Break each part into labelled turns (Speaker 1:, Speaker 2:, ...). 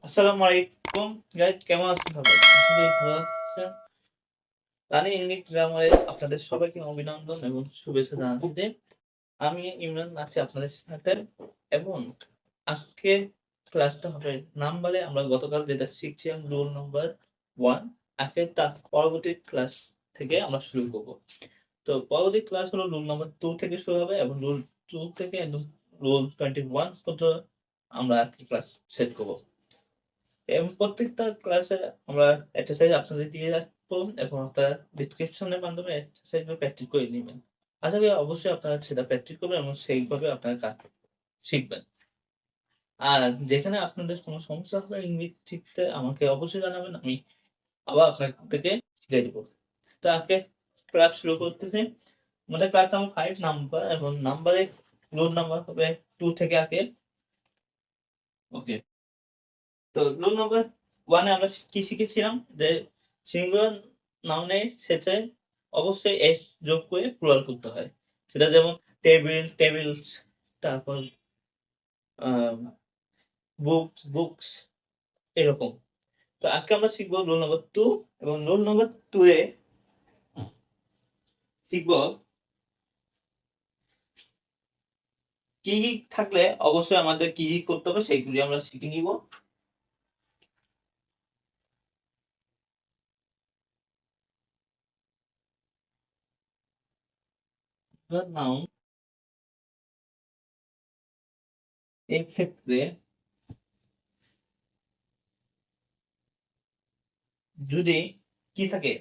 Speaker 1: আসসালামু আলাইকুম গাইস, কেমন আছেন সবাই? আশা করি ভালো আছেন। রানী ইংলিশ গ্রামারে আপনাদের সবাইকে অভিনন্দন এবং শুভেচ্ছা জানাচ্ছি। আমি ইমরান আছি আপনাদের সাথে এবং আজকের ক্লাসটা হবে নাম্বারে। আমরা গতকাল যেটা শিখছিলাম রুল নাম্বার 1, আজকে তার পরবর্তী ক্লাস থেকে আমরা শুরু করব। তো পরবর্তী ক্লাস হলো রুল নাম্বার 2 থেকে শুরু হবে এবং রুল 2 থেকে একদম রুল 21 পর্যন্ত আমরা আজকে ক্লাস সেট করব। এবং প্রত্যেকটা ক্লাসে আমরা এক্সারসাইজ আপনাদের দিয়ে রাখবো এবং আপনারা ডেসক্রিপশনের মাধ্যমে এক্সারসাইজগুলো প্র্যাকটিস করে নিবেন। আশা করি অবশ্যই আপনারা সেটা প্র্যাকটিস করবেন এবং সেইভাবে আপনারা কাজ শিখবেন। আর যেখানে আপনাদের কোনো সমস্যা হবে ইংলিশ শিখতে আমাকে অবশ্যই জানাবেন। আমি আবার আপনাদেরকে শিখিয়ে দিব। তো আজকে ক্লাস শুরু করতেছি। আমাদের ক্লাস নাম্বার 5 নাম্বার এবং নাম্বারে রোল নাম্বার হবে 2 থেকে আগে। ওকে। তো রুল নাম্বার 1 এ আমরা কি শিখেছিলাম যে সিঙ্গুলার নাউনের শেষে অবশ্যই এস যোগ করে প্লুরাল করতে হয়। সেটা যেমন টেবিল, টেবিলস, তারপর আ বুক, বুকস এরকম। তো আজকে আমরা শিখব রুল নাম্বার 2 এবং রুল নাম্বার 2 এ শিখব কি থাকলে অবশ্যই আমাদের কি করতে হবে সেইগুলি আমরা শিখে নিব। নাউন এই ক্ষেত্রে যদি কি থাকে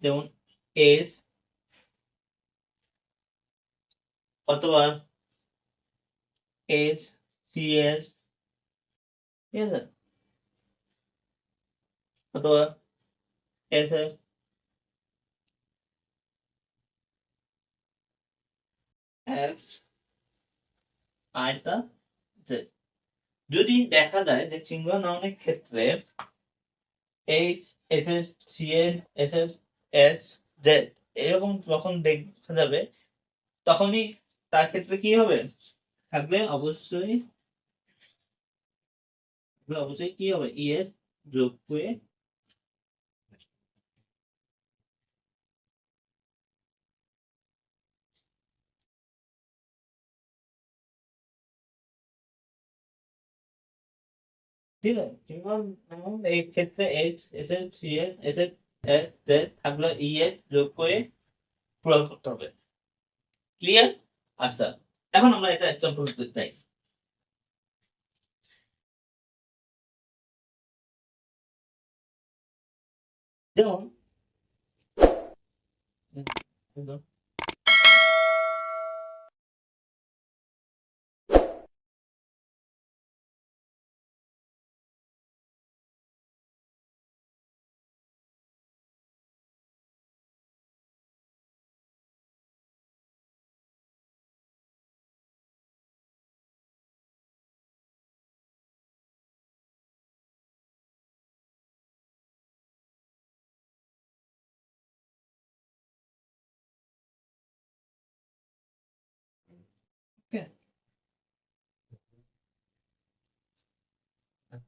Speaker 1: যেমন এস অথবা এস, সিএস, ঠিক আছে? অথবা এসএস, এক্স, আইটা, জেড। যদি দেখা যায় যে সিঙ্গুলার নাউনের ক্ষেত্রে H, SS, CS, SS, S, Z এরকম যখন দেখা যাবে তখনই তার ক্ষেত্রে কি হবে? থাকবে অবশ্যই কি হবে? ই এর যোগ করে ঠিক আছে? সিঙ্গুলার নাউন এই ক্ষেত্রে H, SS, CS, SS, S, Z থাকলে ই এর যোগ করে পূরণ করতে হবে। ক্লিয়ার? আচ্ছা, এখন আমরা এটা এক্সাম্পল দিতে চাই। যেমন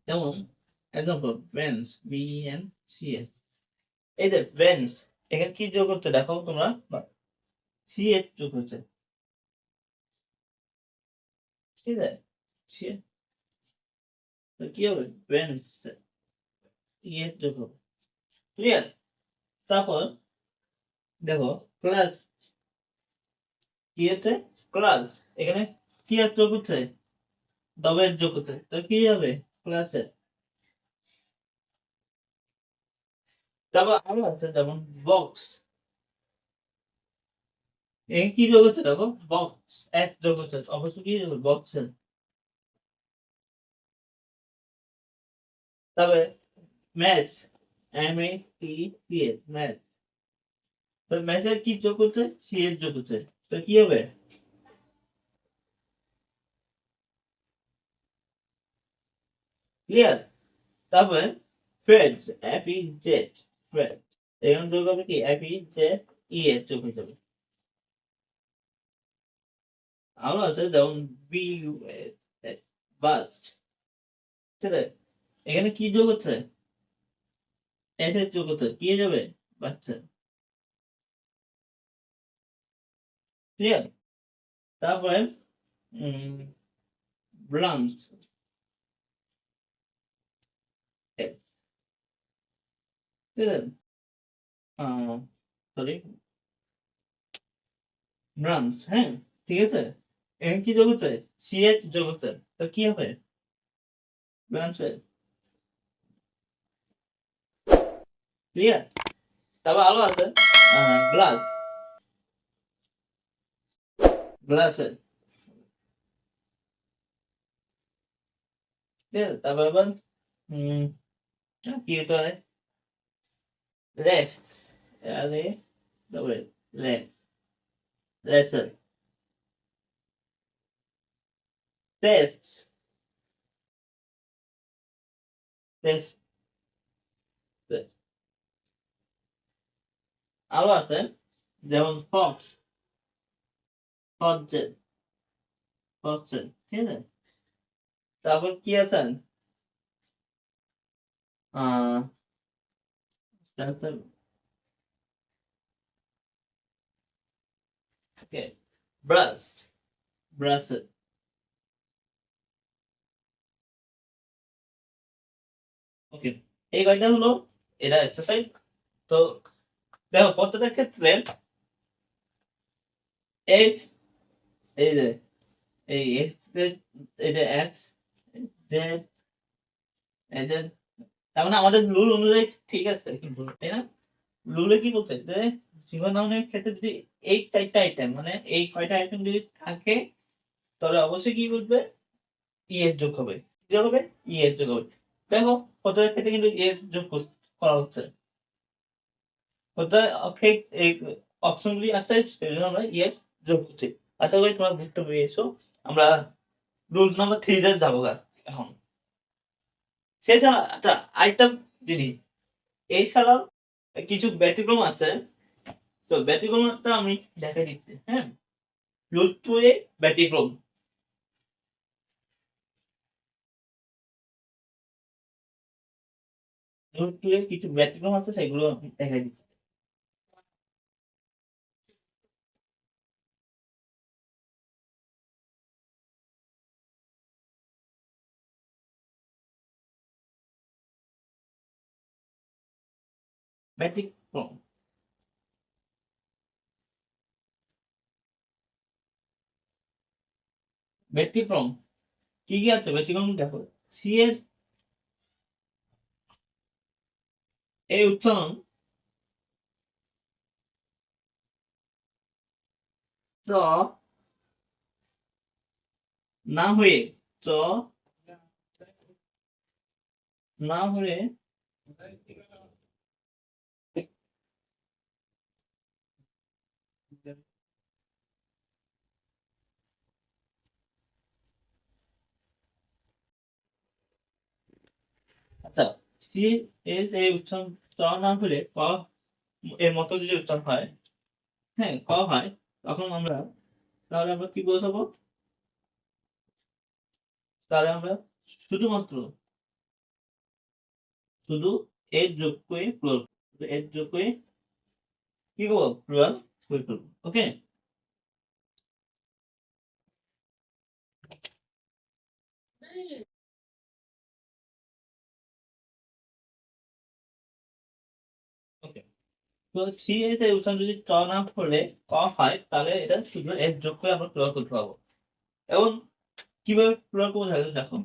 Speaker 1: যেমন এক্সাম্পল ভেন্স, VENCS, এই যে ভেন্স এখানে কি যোগ হচ্ছে দেখো তোমরা, সিএস যোগ হচ্ছে, ঠিক আছে? সিএস তো কি হবে? ভেন্স ইএস যোগ হবে। ক্লিয়ার? তারপর দেখো ক্লাস কি হচ্ছে? ক্লাস এখানে কি আর যোগ হচ্ছে? ডবের যোগ হচ্ছে, তো কি হবে? ক্লাসে। তারপর আরো আছে যেমন বক্স, এখানে কি যোগ হচ্ছে দেখো? বক্স এস যোগ হচ্ছে, অবশ্যই কি বক্সের। তবে ম্যাথস, MATCS, ম্যাথস, তো ম্যাথসের কি যোগ হচ্ছে? সিএস যোগ হচ্ছে, তো কি হবে? ক্লিয়ার? তারপরে ফ্রেন্ডস, FEZ, ফ্রেন্ড এখানে যোগ হবে কি? FEZES যোগ হয়ে যাবে। আরো আছে যেমন BUS, বাস, ঠিক আছে? এখানে কি যোগ হচ্ছে? এস এর যোগ হচ্ছে, কি হয়ে যাবে? বাচ্চা। ক্লিয়ার? তারপরে ব্রাঞ্চ, ঠিক আছে, সরি, ব্রাঞ্চ, হ্যাঁ, ঠিক আছে। এখানে কি যোগ হচ্ছে? সি এর যোগ হচ্ছে, তো কি হবে? ব্রাঞ্চ। ক্লিয়ার? তারপর আলো আছে গ্লাস, গ্লাসের, ঠিক আছে। তারপর আবার উম, কি হতে পারে? লেফট, আরে তারপরে লেফট, লেসের, টেস্ট, টেস্ট। আরো আছে যেমন ফক্স, ফক্সের, ফক্সের, ঠিক আছে। তারপর কি আছে? আহ ওকে, ব্রাশ, ব্রাশের। ওকে, এই কয়টা হলো এটা এক্সারসাইজ। তো দেখো প্রত্যেকটা ক্ষেত্রে এই এই যে এই এক্স, এই যে এক্স, যে এই যে, তার মানে আমাদের রুল অনুযায়ী ঠিক আছে কিন্তু, তাই না? রুলে কি বলছে যে জীবনায়নের ক্ষেত্রে যদি এই চারটা আইটেম, মানে এই কয়টা আইটেম যদি থাকে, তাহলে অবশ্যই কি করবে? ই এর যোগ হবে। কি যোগ হবে? ই এর যোগ হবে। দেখো প্রত্যেকের ক্ষেত্রে কিন্তু ই এর যোগ করা হচ্ছে। প্রত্যেক এই অপশনগুলি আছে, সেজন্য আমরা ই এর যোগ করছি। আশা করি তোমরা বুঝতে পেরেছো। আমরা রুল নাম্বার 3 তে যাবো এখন। সেছাড়া আচ্ছা, আরেকটা জিনিস, এছাড়াও কিছু ব্যতিক্রম আছে। তো ব্যতিক্রমটা আমি দেখাই দিচ্ছি, হ্যাঁ। রুল 2 এ ব্যতিক্রম, রুল 2 এর কিছু ব্যতিক্রম আছে, সেগুলো আমি দেখাই দিচ্ছি। ব্যতিক্রম, ব্যতিক্রম কি কি আছে? ব্যতিক্রম দেখো, সি এর এই উচ্চারণ চ না হয়ে, চ না হয়ে আচ্ছা, সি এর এই উচ্চারণ চ না হলে ক এর মতো যদি উচ্চারণ হয়, হ্যাঁ, ক হয়, তখন আমরা, তাহলে আমরা কি বোঝাবো? তাহলে আমরা শুধুমাত্র, শুধু এর যোগ করে প্লুরাল, এর যোগ করে কি করবো? প্লুরাল করে ফেলবো। ওকে, ওকে। তো সি এর এই উচ্চারণ যদি চ না হলে ক হয়, তাহলে এটা শুধু এর যোগ করে আমরা প্লুরাল করতে পারবো। এবং কিভাবে প্লুরাল করবো দেখো,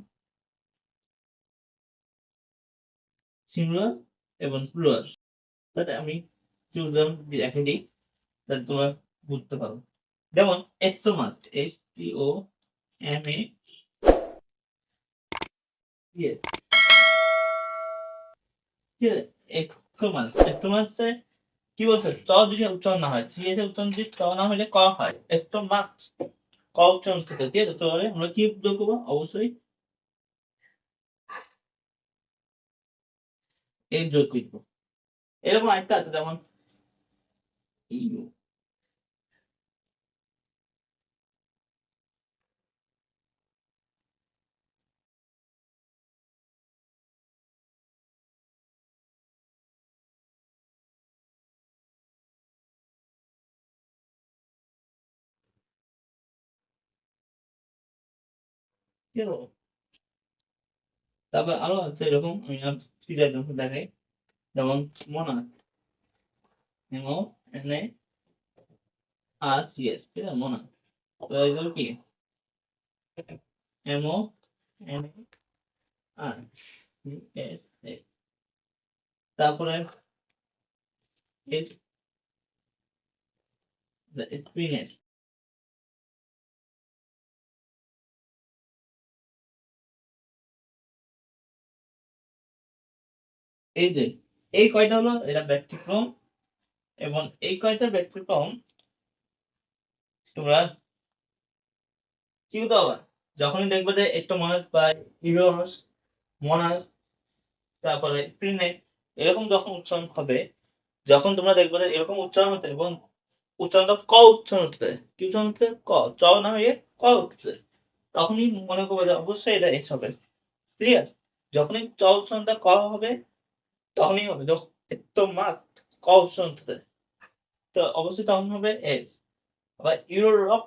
Speaker 1: সিঙ্গুলার এবং প্লুরাল। তাহলে আমি কিছু উদাহরণ দেখে দিই, যাতে তোমরা বুঝতে পারো। যেমন এক্টোমাস, H T O M A, ঠিক আছে। এক্টোমাস, এক্টোমাসে কি বলছে? চ যদি উচ্চারণ না হয়, সি এর উচ্চারণ যদি চ না হলে ক হয়, এক্টোমাস, ক উচ্চারণ থেকে, ঠিক আছে। তাহলে আমরা কি যোগ করবো? অবশ্যই এই যোগ করবো। এরকম আরেকটা আছে, যেমন ইউ, এরকম। তারপর আরো আছে এরকম, আমি আর ফিগার দেখাই। যেমন মনার, M O N A R C S, ঠিক আছে মনার। তো এগুলো কি M O N A R C S এ। তারপরে এর স্পিনেট, এই যে এই কয়টা হলো এটা ব্যতিক্রম, এবং এই কয়টা ব্যতিক্রম তোমরা কি হতে হবে, যখনই দেখবে যে একটা মনাস বা ইউরোনাস, মনাস, তারপরে প্রিনেট, এরকম যখন উচ্চারণ হবে, যখন তোমরা দেখবে যে এরকম উচ্চারণ হতে এবং উচ্চারণটা ক উচ্চারণ হতে, কি উচ্চারণ হতে, ক, চ না হয়ে ক উঠতে, তখনই মনে করবে যে অবশ্যই এটা এস হবে। ক্লিয়ার? যখনই চ উচ্চারণটা ক হবে তখনই হবে, যখন একদম মাত ক উচ্চারণ হতে, তো অবশ্যই তখন হবে এস। আবার ইউরোপ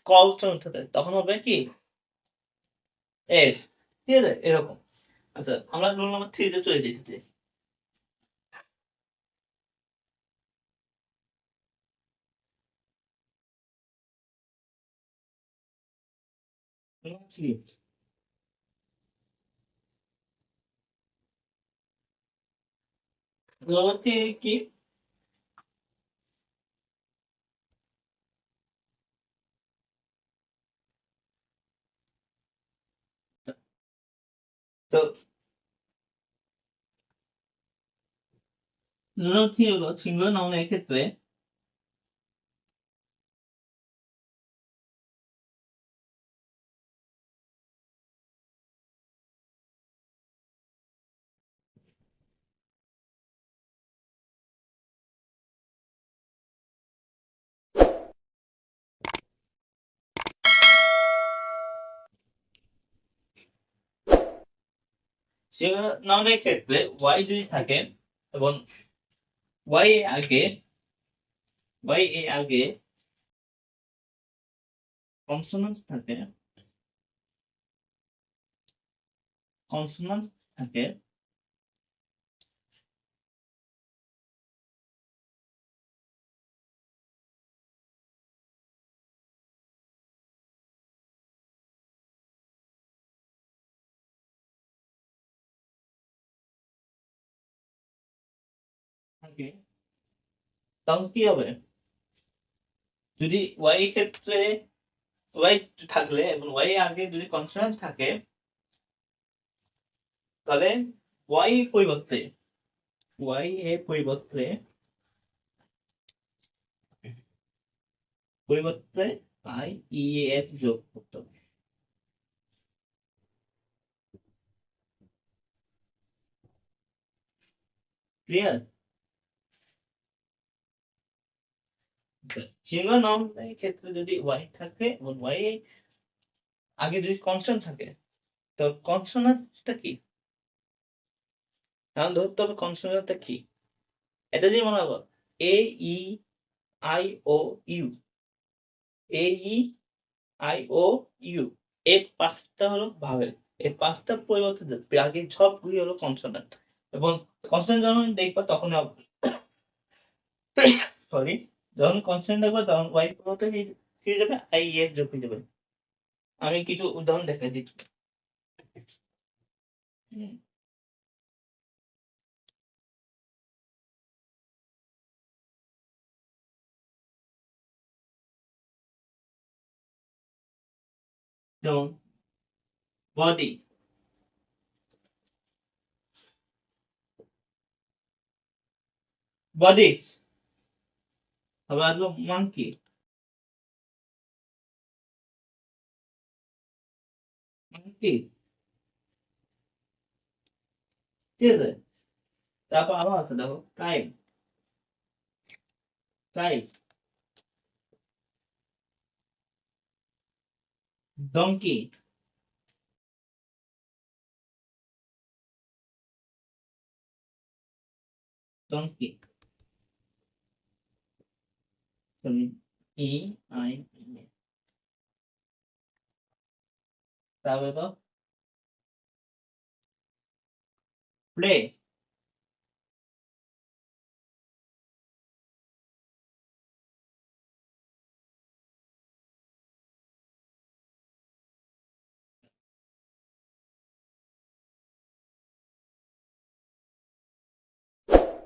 Speaker 1: ক উচ্চারণ হতে তখন হবে কি এস। ঠিক আছে এরকম। আচ্ছা আমরা রোল নাম্বার 3 তে চলে যেতে। কি রোল নাম্বার 3 কি? তো রোল নাম্বার 3 হলো সিঙ্গুলার নাউনের ক্ষেত্রে সিঙ্গুলার নাউনের ক্ষেত্রে ওয়াই যদি থাকে এবং ওয়াই এর আগে, ওয়াই এর আগে কনসোনেন্ট থাকে, কনসোনেন্ট থাকে, থাকে, তখন কি হবে? যদি ওয়াই এর ক্ষেত্রে ওয়াই থাকলে এবং ওয়াই এর আগে যদি কনসোনেন্ট থাকে, তাহলে ওয়াই পরিবর্তে, ওয়াই এর পরিবর্তে, পরিবর্তে আই ই এস যোগ করতে হবে। ক্লিয়ার? সিঙ্গুলার নাউনের ক্ষেত্রে যদি ওয়াই থাকে এবং ওয়াই আগে যদি কনসোনেন্ট থাকে, তো কনসোনেন্টটা কি? এখন ধরতে হবে কনসোনেন্টটা কি। এটা যদি মনে করো A E I O U, A E I O U, এর পাঁচটা হলো ভাওয়েল, এর পাঁচটা পরিবর্তে আগে সবগুলি হলো কনসোনেন্ট, এবং কনসোনেন্ট যখন দেখবা তখন সরি, যখন কনসোনেন্ট দেখবা তখন ওয়াই পরিবর্তে কি হয়ে যাবে, আই এর যোগ হয়ে যাবে। আমি কিছু উদাহরণ দেখাই দিচ্ছি। হুম, যেমন বডি, বডিস, আবার আসলো মাংকি, মাংকি, ঠিক আছে। তারপর আরো আছে দেখো kite, kite, donkey, donkey, E I, তারপরে তো প্লে।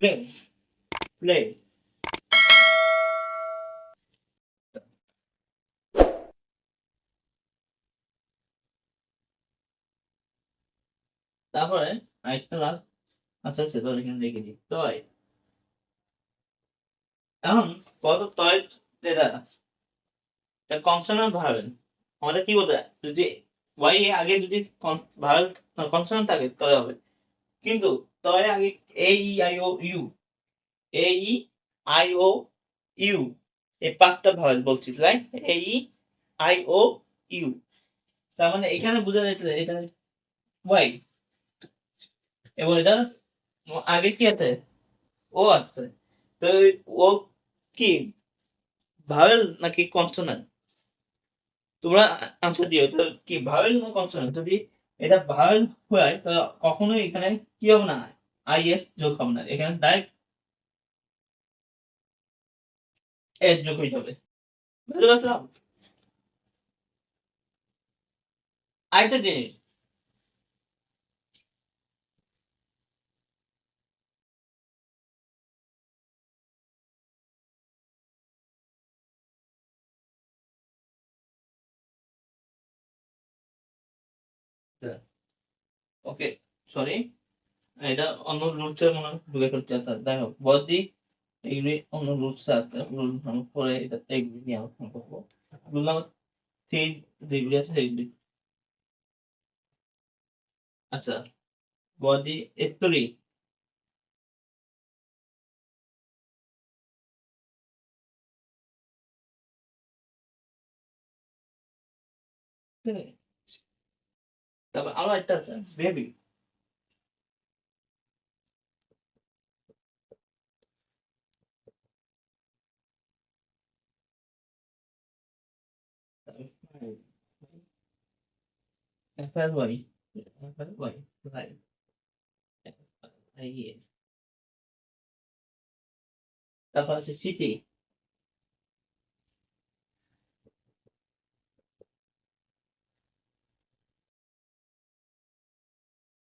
Speaker 1: প্লে। প্লে। তারপরে আরেকটা লাস্ট। আচ্ছা সেটা এখানে লিখে দিই তয়। এখন কত তয় এটা কনসোনান্ট ভাবেন আমাদের কি বলতে হয়? যদি ওয়াই এর আগে যদি ভাওয়েল কনসোনান্ট থাকে তবে হবে, কিন্তু তয় আগে A E I O U, A E I O U, এই পাঁচটা ভাওয়েল বলছি right, A E I O U. তার মানে এখানে বোঝা যাচ্ছে এটা ওয়াই, এবং এটা আগে কি আছে, ও আছে। তো ও কি ভাওয়েল নাকি কনসোনান্ট? তোমরা আনসার দিও তো, কি ভাওয়েল না কনসোনেন্ট? যদি এটা ভাওয়েল হয় তো কখনোই এখানে কি হবে না, আই এর যোগ হবে না, এখানে ডাইরেক্ট এর যোগ হয়ে যাবে। বুঝতে পারলাম? আরেকটা জিনিস, ওকে সরি, এটা অন্য রুলসের মনে হয় ঢুকে ফেলছে, আচ্ছা যাই হোক বদি এগুলি অন্য রুলস আছে, রুল পরে এটা এগুলি নিয়ে আলোচনা করবো। রুল নাম্বার 3 যেগুলি আছে সেগুলি, আচ্ছা বদি এত্তরি। তারপর আরো একটা আছে baby. FR Y, FR Y right, ইয়ে। তারপর আছে সিটি।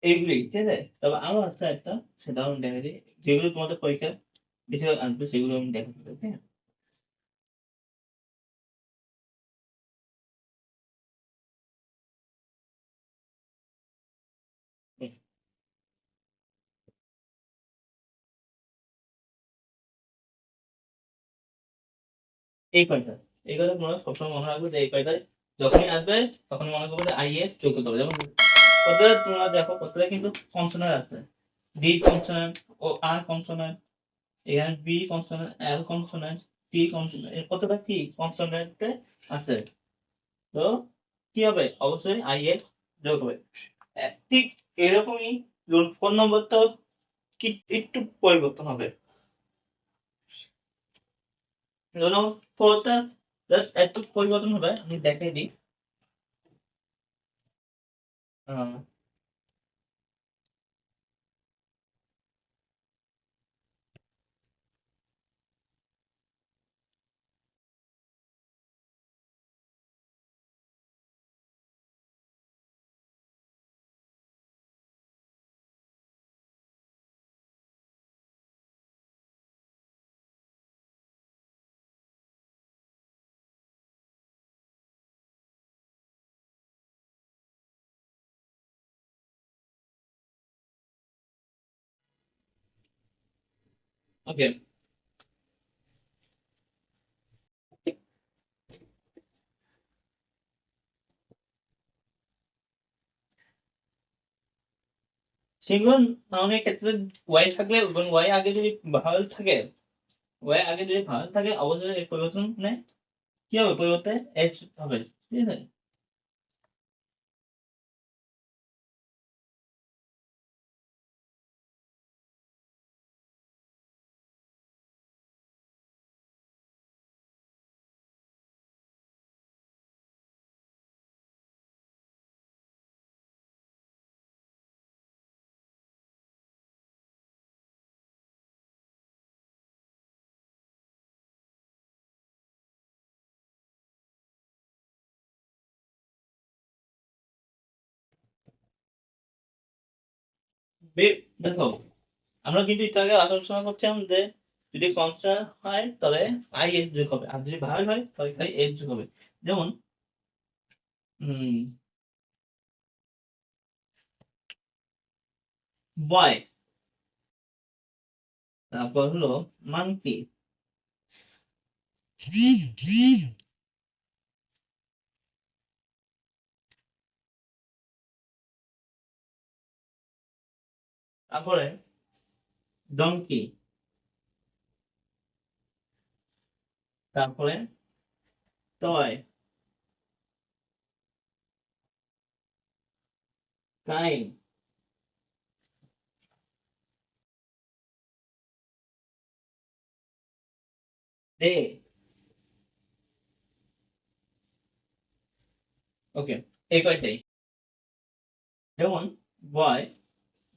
Speaker 1: এইগুলি ঠিক আছে। তবে আরো আছে একটা, সেটাও আমি দেখা দিই, যেগুলো তোমাদের পরীক্ষা বেশিরভাগ আসবে সেগুলো আমি দেখা দিই, হ্যাঁ। হুম, এই কয়টা, এই কয়টা তোমরা সবসময় মনে রাখবে যে এই কয়টায় যখনই আসবে তখন মনে করবে যে আই এর চৌদ্দ হবে। যেমন কতটা তোমরা দেখো, কতটা কিন্তু কনসোনান্ট আছে, ডি কনসোনান্ট ও আর কনসোনান্ট, এখানে বি কনসোনান্ট, এল কনসোনান্ট, টি কনসোনান্ট, এর কতটা কি কনসোনান্টে আছে। তো কি হবে, অবশ্যই আই এর যোগ হবে। ঠিক এরকমই ফোন নম্বরটাও কি একটু পরিবর্তন হবে। ধরুন ফোনটা জাস্ট একটু পরিবর্তন হবে, আমি দেখাই দিই। আহ, ওকে, সেগুলো অনেক ক্ষেত্রে ওয়াই থাকলে এবং ওয়াই আগে যদি ভাওয়েল থাকে, ওয়াই আগে যদি ভাওয়েল থাকে অবশ্যই এই পরিবর্তন মানে কি হবে, পরিবর্তে এস হবে, ঠিক আছে। দেখো আমরা কিন্তু একটু আগে আলোচনা করছিলাম যে যদি কনস্ট্যান্ট হয় তাহলে আই এস যোগ হবে, আর যদি ভাগ হয় তাহলে খালি এস যোগ হবে। যেমন বয়, তারপর হলো মাংকি, তারপরে ডঙ্কি, তারপরে টয়, কাইন, দে। ওকে, এই কয়টাই। যেমন বয়,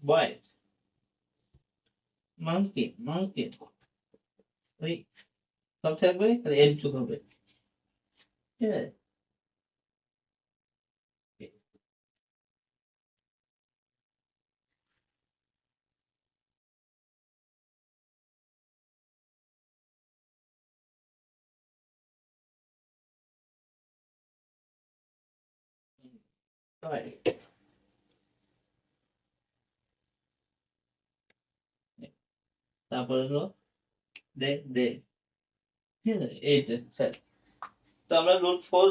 Speaker 1: বয়, মাংকি, মাংকি, ওই সব থাকবে তাহলে এস যোগ হবে, ঠিক আছে। টয়, তারপরে হলো দে, দে, ঠিক আছে। এই যে স্যার, তো আমরা রুল ফোর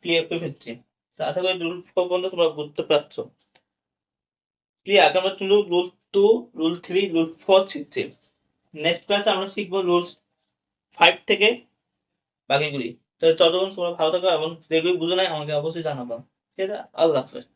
Speaker 1: ক্লিয়ার করে ফেলছি। তো আশা করি রুল ফোর পর্যন্ত তোমরা বুঝতে পারছো। ক্লিয়ার, আমরা কিন্তু rule two, rule three, rule four শিখছি। নেক্সট ক্লাসে আমরা শিখবো রুল ফাইভ থেকে বাকিগুলি। তো যতক্ষণ তোমরা ভালো থাকো এবং যেগুলি বুঝো নাই আমাকে অবশ্যই জানাবা, ঠিক আছে। আল্লাহ হাফেজ।